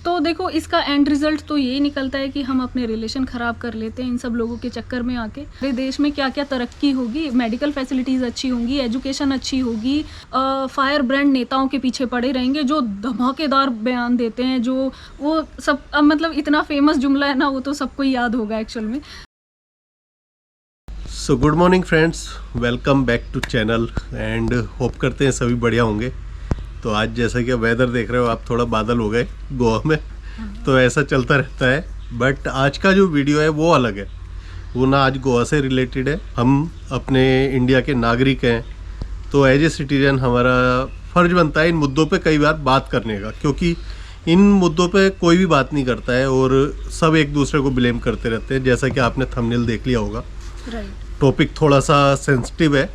तो देखो इसका एंड रिजल्ट तो यही निकलता है कि हम अपने रिलेशन ख़राब कर लेते हैं इन सब लोगों के चक्कर में आके। हमारे देश में क्या क्या तरक्की होगी, मेडिकल फैसिलिटीज़ अच्छी होंगी, एजुकेशन अच्छी होगी, फायर ब्रांड नेताओं के पीछे पड़े रहेंगे जो धमाकेदार बयान देते हैं, जो वो सब मतलब इतना फेमस जुमला है ना, वो तो सबको याद होगा एक्चुअल में। So good morning friends, welcome back to channel and hope करते हैं सभी बढ़िया होंगे। तो आज जैसा कि वेदर देख रहे हो आप, थोड़ा बादल हो गए गोवा में, तो ऐसा चलता रहता है। बट आज का जो वीडियो है वो अलग है, वो ना आज गोवा से रिलेटेड है। हम अपने इंडिया के नागरिक हैं, तो एज ए सिटीजन हमारा फ़र्ज बनता है इन मुद्दों पे कई बार बात करने का, क्योंकि इन मुद्दों पे कोई भी बात नहीं करता है और सब एक दूसरे को ब्लेम करते रहते हैं। जैसा कि आपने थंबनेल देख लिया होगा, टॉपिक थोड़ा सा सेंसिटिव है,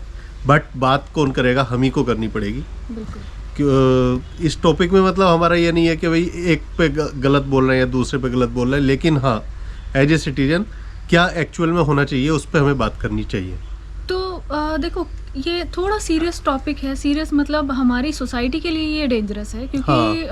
बट बात कौन करेगा, हम ही को करनी पड़ेगी। बिल्कुल। इस टॉपिक में मतलब हमारा ये नहीं है कि भाई एक पे गलत बोल रहे हैं या दूसरे पे गलत बोल रहे हैं, लेकिन हाँ एज ए सिटीजन क्या एक्चुअल में होना चाहिए उस पर हमें बात करनी चाहिए। तो देखो ये थोड़ा सीरियस टॉपिक है। सीरियस मतलब हमारी सोसाइटी के लिए ये डेंजरस है, क्योंकि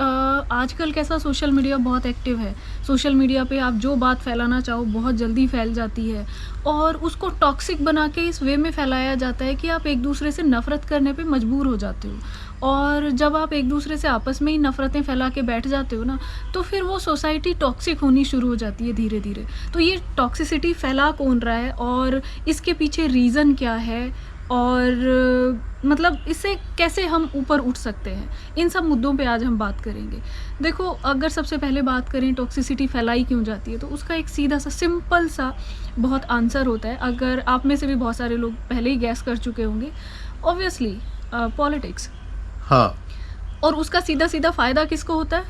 आजकल कैसा सोशल मीडिया बहुत एक्टिव है। सोशल मीडिया पे आप जो बात फैलाना चाहो बहुत जल्दी फैल जाती है, और उसको टॉक्सिक बना के इस वे में फैलाया जाता है कि आप एक दूसरे से नफ़रत करने पे मजबूर हो जाते हो। और जब आप एक दूसरे से आपस में ही नफ़रतें फैला के बैठ जाते हो ना, तो फिर वो सोसाइटी टॉक्सिक होनी शुरू हो जाती है धीरे धीरे। तो ये टॉक्सिसिटी फैला कौन रहा है और इसके पीछे रीज़न क्या है, और मतलब इससे कैसे हम ऊपर उठ सकते हैं, इन सब मुद्दों पे आज हम बात करेंगे। देखो अगर सबसे पहले बात करें टॉक्सिसिटी फैलाई क्यों जाती है, तो उसका एक सीधा सा सिंपल सा बहुत आंसर होता है। अगर आप में से भी बहुत सारे लोग पहले ही गैस कर चुके होंगे, ऑब्वियसली पॉलिटिक्स। हाँ, और उसका सीधा सीधा फ़ायदा किसको होता है?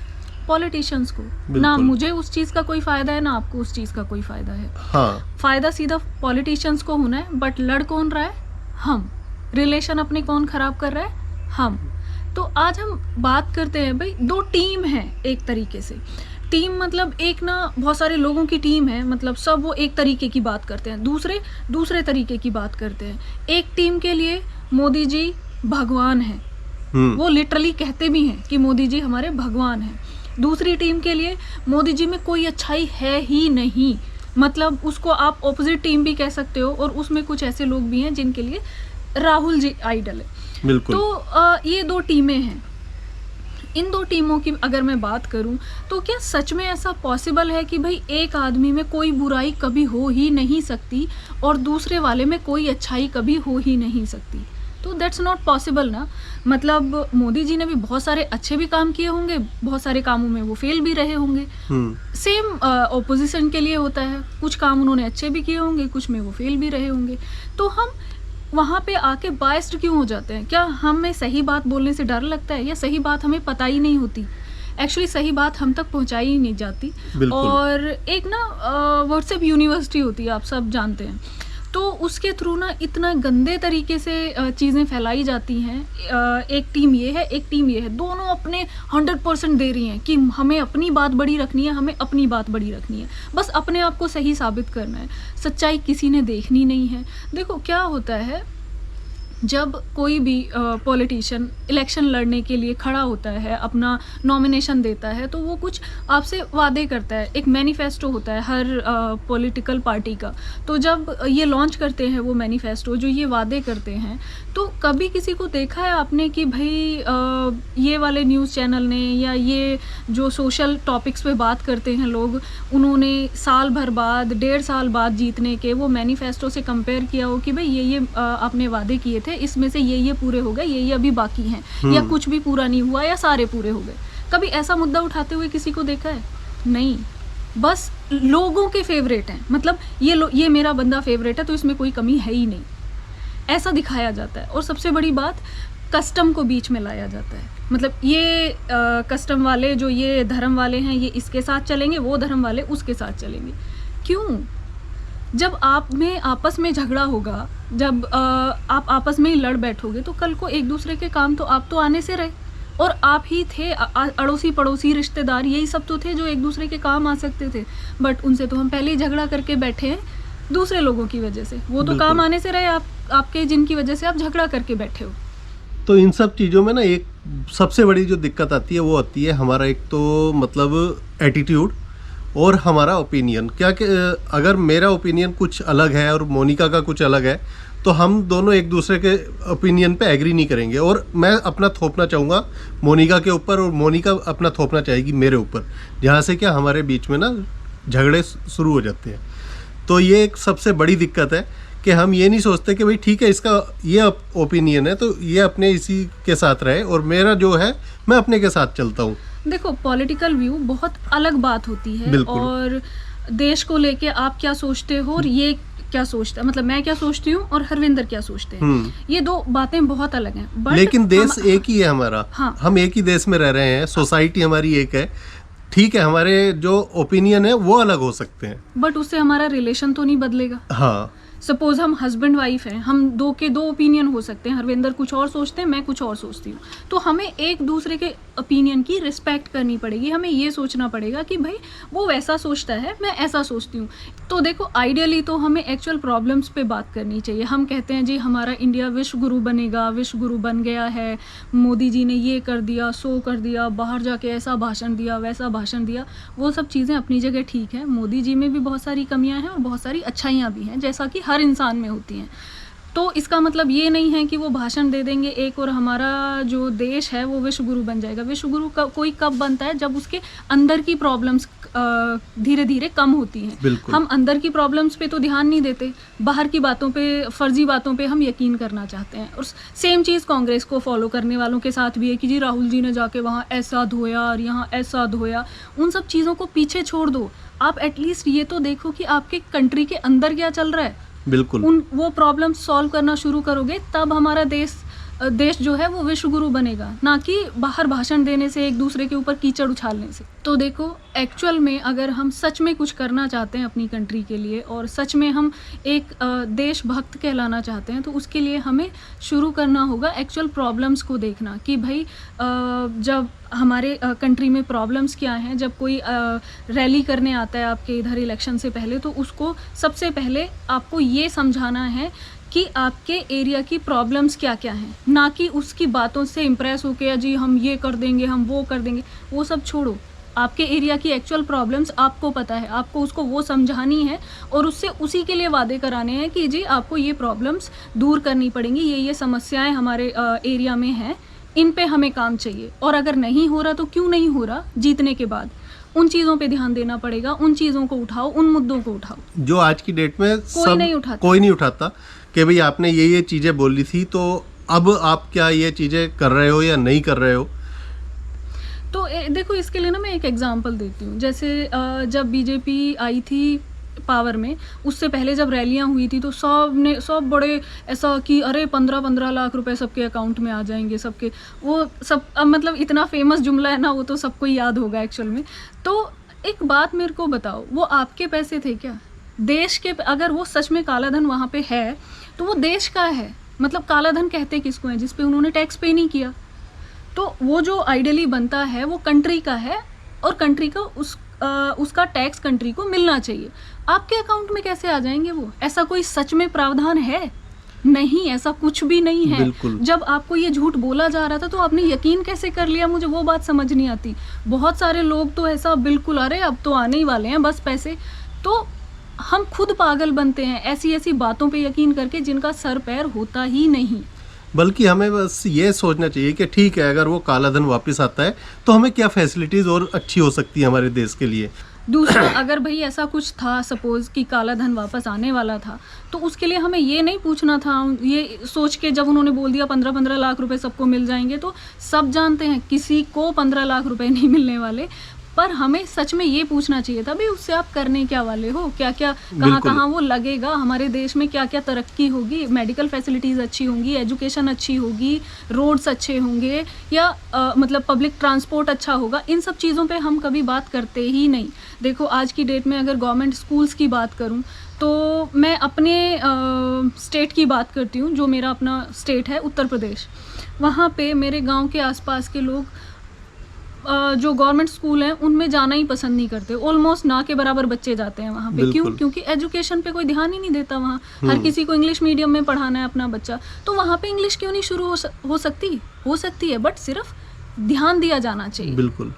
पॉलिटिशियंस को। ना मुझे उस चीज़ का कोई फ़ायदा है, ना आपको उस चीज़ का कोई फ़ायदा है। हाँ, फ़ायदा सीधा पॉलिटिशियंस को होना है, बट लड़ कौन रहा है? हम। रिलेशन अपने कौन ख़राब कर रहा है? हम। तो आज हम बात करते हैं भाई, दो टीम है एक तरीके से। टीम मतलब एक ना बहुत सारे लोगों की टीम है, मतलब सब वो एक तरीके की बात करते हैं, दूसरे तरीके की बात करते हैं। एक टीम के लिए मोदी जी भगवान हैं, वो लिटरली कहते भी हैं कि मोदी जी हमारे भगवान हैं। दूसरी टीम के लिए मोदी जी में कोई अच्छाई है ही नहीं, मतलब उसको आप ऑपोजिट टीम भी कह सकते हो, और उसमें कुछ ऐसे लोग भी हैं जिनके लिए राहुल जी आइडल है। बिल्कुल। तो ये दो टीमें हैं। इन दो टीमों की अगर मैं बात करूं, तो क्या सच में ऐसा पॉसिबल है कि भाई एक आदमी में कोई बुराई कभी हो ही नहीं सकती और दूसरे वाले में कोई अच्छाई कभी हो ही नहीं सकती? तो दैट्स नॉट पॉसिबल ना। मतलब मोदी जी ने भी बहुत सारे अच्छे भी काम किए होंगे, बहुत सारे कामों में वो फेल भी रहे होंगे। सेम ऑपोजिशन के लिए होता है, कुछ काम उन्होंने अच्छे भी किए होंगे, कुछ में वो फेल भी रहे होंगे। तो हम वहाँ पे आके बायस्ड क्यों हो जाते हैं? क्या हमें सही बात बोलने से डर लगता है, या सही बात हमें पता ही नहीं होती? एक्चुअली सही बात हम तक पहुँचाई ही नहीं जाती। और एक ना व्हाट्सएप यूनिवर्सिटी होती है, आप सब जानते हैं, तो उसके थ्रू ना इतना गंदे तरीके से चीज़ें फैलाई जाती हैं। एक टीम ये है, एक टीम ये है, दोनों अपने 100% दे रही हैं कि हमें अपनी बात बड़ी रखनी है, हमें अपनी बात बड़ी रखनी है, बस अपने आप को सही साबित करना है। सच्चाई किसी ने देखनी नहीं है। देखो क्या होता है, जब कोई भी पॉलिटिशियन इलेक्शन लड़ने के लिए खड़ा होता है, अपना नॉमिनेशन देता है, तो वो कुछ आपसे वादे करता है। एक मैनिफेस्टो होता है हर पॉलिटिकल पार्टी का। तो जब ये लॉन्च करते हैं वो मैनिफेस्टो, जो ये वादे करते हैं, तो कभी किसी को देखा है आपने कि भाई ये वाले न्यूज़ चैनल ने या ये जो सोशल टॉपिक्स पे बात करते हैं लोग, उन्होंने साल भर बाद, 1.5 साल बाद जीतने के वो मैनिफेस्टो से कंपेयर किया हो कि भाई ये आपने वादे किए थे, इसमें से ये पूरे हो गए, ये अभी बाकी हैं, या कुछ भी पूरा नहीं हुआ, या सारे पूरे हो गए? कभी ऐसा मुद्दा उठाते हुए किसी को देखा है? नहीं। बस लोगों के फेवरेट हैं, मतलब ये मेरा बंदा फेवरेट है तो इसमें कोई कमी है ही नहीं, ऐसा दिखाया जाता है। और सबसे बड़ी बात, कस्टम को बीच में लाया जाता है। मतलब ये कस्टम वाले, जो ये धर्म वाले हैं, ये इसके साथ चलेंगे, वो धर्म वाले उसके साथ चलेंगे। क्यों? जब आप में आपस में झगड़ा होगा, जब आप आपस में ही लड़ बैठोगे, तो कल को एक दूसरे के काम तो आप तो आने से रहे, और आप ही थे, अड़ोसी पड़ोसी रिश्तेदार यही सब तो थे जो एक दूसरे के काम आ सकते थे। बट उनसे तो हम पहले ही झगड़ा करके बैठे हैं दूसरे लोगों की वजह से। वो तो काम आने से रहे आपके, जिनकी वजह से आप झगड़ा करके बैठे हो। तो इन सब चीज़ों में ना एक सबसे बड़ी जो दिक्कत आती है वो आती है हमारा एक तो मतलब एटीट्यूड और हमारा ओपिनियन। क्या कि अगर मेरा ओपिनियन कुछ अलग है और मोनिका का कुछ अलग है तो हम दोनों एक दूसरे के ओपिनियन पे एग्री नहीं करेंगे, और मैं अपना थोपना चाहूँगा मोनिका के ऊपर और मोनिका अपना थोपना चाहेगी मेरे ऊपर, जहाँ से क्या हमारे बीच में ना झगड़े शुरू हो जाते हैं। तो ये एक सबसे बड़ी दिक्कत है कि हम ये नहीं सोचते कि भाई ठीक है इसका ये ओपिनियन है तो ये अपने इसी के साथ रहे और मेरा जो है मैं अपने के साथ चलता हूँ। देखो पॉलिटिकल व्यू बहुत अलग बात होती है, बिल्कुल। और देश को लेके आप क्या सोचते हो और ये क्या सोचता है, मतलब मैं क्या सोचती हूँ और हरविंदर क्या सोचते हैं, ये दो बातें बहुत अलग हैं। बट लेकिन देश एक ही है हमारा। हाँ। हम एक ही देश में रह रहे हैं, सोसाइटी हमारी एक है। ठीक है, हमारे जो ओपिनियन है वो अलग हो सकते हैं, बट उससे हमारा रिलेशन तो नहीं बदलेगा। हाँ सपोज हम हस्बैंड वाइफ हैं, हम दो के दो ओपिनियन हो सकते हैं, हरविंदर कुछ और सोचते हैं, मैं कुछ और सोचती हूँ, तो हमें एक दूसरे के ओपिनियन की रिस्पेक्ट करनी पड़ेगी। हमें ये सोचना पड़ेगा कि भाई वो वैसा सोचता है, मैं ऐसा सोचती हूँ। तो देखो आइडियली तो हमें एक्चुअल प्रॉब्लम्स पे बात करनी चाहिए। हम कहते हैं जी हमारा इंडिया विश्व गुरु बनेगा, विश्व गुरु बन गया है, मोदी जी ने ये कर दिया, सो कर दिया, बाहर जाके ऐसा भाषण दिया, वैसा भाषण दिया। वो सब चीज़ें अपनी जगह ठीक है, मोदी जी में भी बहुत सारी कमियां हैं और बहुत सारी अच्छाइयाँ भी हैं, जैसा कि हर इंसान में होती हैं। तो इसका मतलब ये नहीं है कि वो भाषण दे देंगे एक और हमारा जो देश है वो विश्व गुरु बन जाएगा। विश्व गुरु कोई कब बनता है, जब उसके अंदर की प्रॉब्लम्स धीरे धीरे कम होती हैं। बिल्कुल। हम अंदर की प्रॉब्लम्स पे तो ध्यान नहीं देते, बाहर की बातों पे, फर्जी बातों पे हम यकीन करना चाहते हैं। और सेम चीज़ कांग्रेस को फॉलो करने वालों के साथ भी है कि जी राहुल जी ने जाके वहाँ ऐसा धोया और यहाँ ऐसा धोया। उन सब चीज़ों को पीछे छोड़ दो, आप एटलीस्ट ये तो देखो कि आपके कंट्री के अंदर क्या चल रहा है। बिल्कुल। वो प्रॉब्लम सॉल्व करना शुरू करोगे तब हमारा देश जो है वो विश्व गुरु बनेगा, ना कि बाहर भाषण देने से, एक दूसरे के ऊपर कीचड़ उछालने से। तो देखो एक्चुअल में अगर हम सच में कुछ करना चाहते हैं अपनी कंट्री के लिए और सच में हम एक देशभक्त कहलाना चाहते हैं, तो उसके लिए हमें शुरू करना होगा एक्चुअल प्रॉब्लम्स को देखना कि भाई जब हमारे कंट्री में प्रॉब्लम्स क्या हैं। जब कोई रैली करने आता है आपके इधर इलेक्शन से पहले, तो उसको सबसे पहले आपको ये समझाना है कि आपके एरिया की प्रॉब्लम्स क्या क्या हैं, ना कि उसकी बातों से इम्प्रेस होकर जी हम ये कर देंगे, हम वो कर देंगे। वो सब छोड़ो, आपके एरिया की एक्चुअल प्रॉब्लम्स आपको पता है, आपको उसको वो समझानी है और उससे उसी के लिए वादे कराने हैं कि जी आपको ये प्रॉब्लम्स दूर करनी पड़ेंगी, ये समस्याएं हमारे एरिया में हैं, इन पे हमें काम चाहिए। और अगर नहीं हो रहा तो क्यों नहीं हो रहा, जीतने के बाद उन चीज़ों पे ध्यान देना पड़ेगा, उन चीज़ों को उठाओ, उन मुद्दों को उठाओ जो आज की डेट में कोई नहीं उठाता कि भाई आपने ये चीज़ें बोली थी तो अब आप क्या ये चीज़ें कर रहे हो या नहीं कर रहे हो। तो देखो इसके लिए ना मैं एक एग्जांपल देती हूँ। जैसे जब बीजेपी आई थी पावर में, उससे पहले जब रैलियां हुई थी तो सब बड़े ऐसा कि अरे 15-15 लाख रुपए सबके अकाउंट में आ जाएंगे, सबके वो सब मतलब इतना फेमस जुमला है ना, वो तो सबको याद होगा एक्चुअल में। तो एक बात मेरे को बताओ, वो आपके पैसे थे क्या? देश के, अगर वो सच में काला धन वहाँ पे है तो वो देश का है। मतलब काला धन कहते किसको है? जिस पे उन्होंने टैक्स पे नहीं किया। तो वो जो आइडियली बनता है वो कंट्री का है और कंट्री का उसका टैक्स कंट्री को मिलना चाहिए। आपके अकाउंट में कैसे आ जाएंगे वो? ऐसा कोई सच में प्रावधान है? नहीं, ऐसा कुछ भी नहीं है। जब आपको ये झूठ बोला जा रहा था तो आपने यकीन कैसे कर लिया? मुझे वो बात समझ नहीं आती। बहुत सारे लोग तो ऐसा बिल्कुल, अरे अब तो आने ही वाले हैं बस पैसे। तो हम खुद पागल बनते हैं ऐसी ऐसी बातों पे यकीन करके जिनका सर पैर होता ही नहीं। बल्कि हमें बस ये सोचना चाहिए कि ठीक है, अगर वो काला धन वापस आता है तो हमें क्या फैसिलिटीज़ और अच्छी हो सकती है हमारे देश के लिए। दूसरा, अगर भाई ऐसा कुछ था सपोज कि काला धन वापस आने वाला था, तो उसके लिए हमें ये नहीं पूछना था, ये सोच के जब उन्होंने बोल दिया 15-15 लाख रुपए सबको मिल जाएंगे, तो सब जानते हैं किसी को 15 लाख रुपए नहीं मिलने वाले। पर हमें सच में ये पूछना चाहिए था भाई उससे आप करने क्या वाले हो, क्या क्या कहाँ वो लगेगा, हमारे देश में क्या क्या तरक्की होगी, मेडिकल फैसिलिटीज़ अच्छी होंगी, एजुकेशन अच्छी होगी, रोड्स अच्छे होंगे, या मतलब पब्लिक ट्रांसपोर्ट अच्छा होगा। इन सब चीज़ों पे हम कभी बात करते ही नहीं। देखो आज की डेट में अगर गवर्नमेंट स्कूल्स की बात करूँ तो मैं अपने स्टेट की बात करती हूँ, जो मेरा अपना स्टेट है उत्तर प्रदेश। वहाँ पे मेरे गाँव के आसपास के लोग जो गवर्नमेंट स्कूल हैं उनमें जाना ही पसंद नहीं करते, ऑलमोस्ट ना के बराबर बच्चे जाते हैं वहाँ पे। क्यों? बिल्कुल। क्योंकि एजुकेशन पे कोई ध्यान ही नहीं देता वहाँ। हर किसी को इंग्लिश मीडियम में पढ़ाना है अपना बच्चा, तो वहाँ पे इंग्लिश क्यों नहीं शुरू हो सकती है, बट सिर्फ ध्यान दिया जाना चाहिए। बिल्कुल।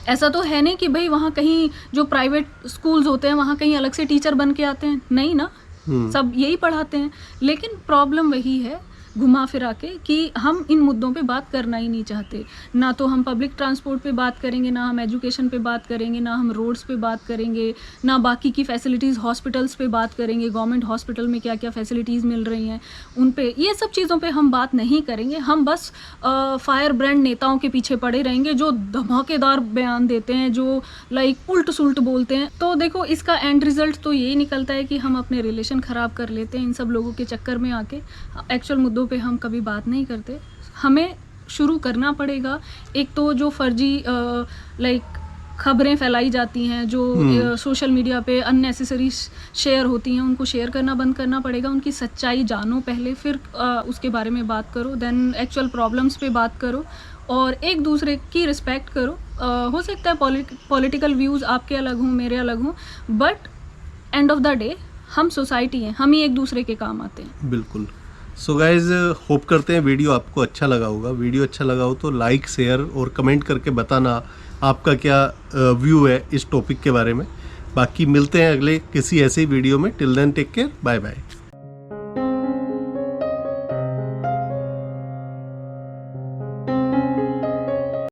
ऐसा तो है नहीं कि भाई वहाँ कहीं जो प्राइवेट स्कूल्स होते हैं वहाँ कहीं अलग से टीचर बन के आते हैं, नहीं ना, सब यही पढ़ाते हैं। लेकिन प्रॉब्लम वही है घुमा फिरा के कि हम इन मुद्दों पे बात करना ही नहीं चाहते। ना तो हम पब्लिक ट्रांसपोर्ट पे बात करेंगे, ना हम एजुकेशन पे बात करेंगे, ना हम रोड्स पे बात करेंगे, ना बाकी की फैसिलिटीज़ हॉस्पिटल्स पे बात करेंगे, गवर्नमेंट हॉस्पिटल में क्या क्या फैसिलिटीज़ मिल रही हैं उन पे, ये सब चीज़ों पे हम बात नहीं करेंगे। हम बस फायर ब्रांड नेताओं के पीछे पड़े रहेंगे जो धमाकेदार बयान देते हैं, जो लाइक उल्ट सुल्ट बोलते हैं। तो देखो इसका एंड रिजल्ट तो यही निकलता है कि हम अपने रिलेशन ख़राब कर लेते हैं इन सब लोगों के चक्कर में आके। एक्चुअल मुद्दों पे हम कभी बात नहीं करते। हमें शुरू करना पड़ेगा। एक तो जो फर्जी लाइक खबरें फैलाई जाती हैं, जो सोशल मीडिया पे अननेसेसरी शेयर होती हैं, उनको शेयर करना बंद करना पड़ेगा। उनकी सच्चाई जानो पहले, फिर उसके बारे में बात करो, देन एक्चुअल प्रॉब्लम्स पे बात करो और एक दूसरे की रिस्पेक्ट करो। हो सकता है पॉलिटिकल व्यूज़ आपके अलग हों, मेरे अलग हों, but end of the day हम सोसाइटी हैं, हम ही एक दूसरे के काम आते हैं। बिल्कुल। सो गाइज, होप करते हैं वीडियो आपको अच्छा लगा होगा। वीडियो अच्छा लगा हो तो लाइक, शेयर और कमेंट करके बताना आपका क्या व्यू है इस टॉपिक के बारे में। बाकी मिलते हैं अगले किसी ऐसे ही वीडियो में। Till then take care, bye bye.